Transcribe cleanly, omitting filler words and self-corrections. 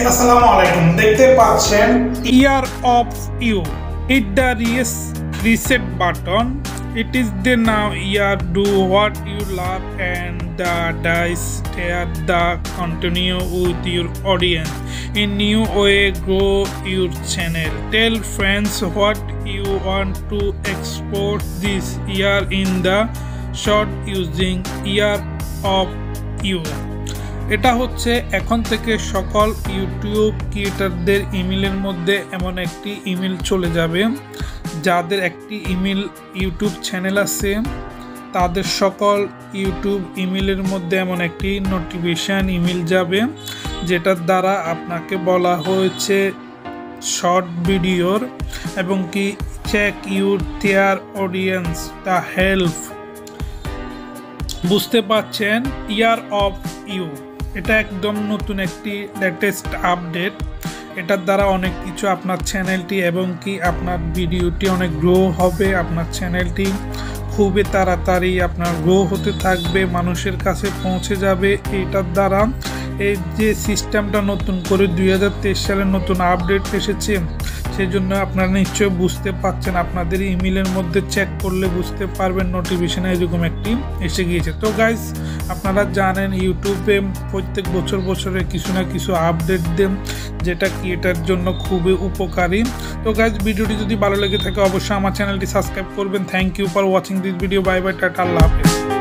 আসসালামু আলাইকুম। দেখতে পাচ্ছেন year of you. Hit the reset button. It is the now year. Do what you love and the dice share the continue with your audience in new way. Grow your channel. Tell friends what you want to export this year in the short using year of you. এটা হচ্ছে এখন থেকে সকল YouTube ক্রিয়েটরদের ইমেলের মধ্যে এমন একটি email চলে যাবে, যাদের একটি ইমেল ইউটিউব চ্যানেল আছে তাদের সকল ইউটিউব ইমেলের মধ্যে এমন একটি নোটিফিকেশন ইমেল যাবে, যেটার দ্বারা আপনাকে বলা হয়েছে শর্ট ভিডিওর এবং কি check your their audience the help. বুঝতে পারছেন, ইয়ার অফ ইউ এটা একদম নতুন একটি লেটেস্ট আপডেট। এটার দ্বারা অনেক কিছু আপনার চ্যানেলটি এবং কি আপনার ভিডিওটি অনেক গ্রো হবে। আপনার চ্যানেলটি খুবই তাড়াতাড়ি আপনার গ্রো হতে থাকবে, মানুষের কাছে পৌঁছে যাবে। এটার দ্বারা এই যে সিস্টেমটা নতুন করে 2023 সালে নতুন আপডেট এসেছে, সেই জন্য আপনারা নিশ্চয়ই বুঝতে পারছেন। আপনাদের ইমেলের মধ্যে চেক করলে বুঝতে পারবেন নোটিফিকেশনে এরকম একটি এসে গিয়েছে। তো গাইজ, আপনারা জানেন ইউটিউবে প্রত্যেক বছরে কিছু না কিছু আপডেট দেন, যেটা কি এটার জন্য খুবই উপকারী। তো গাইজ, ভিডিওটি যদি ভালো লেগে থাকে অবশ্যই আমার চ্যানেলটি সাবস্ক্রাইব করবেন। Thank you for watching this video. Bye bye, টাটা, আল্লাহ হাফেজ।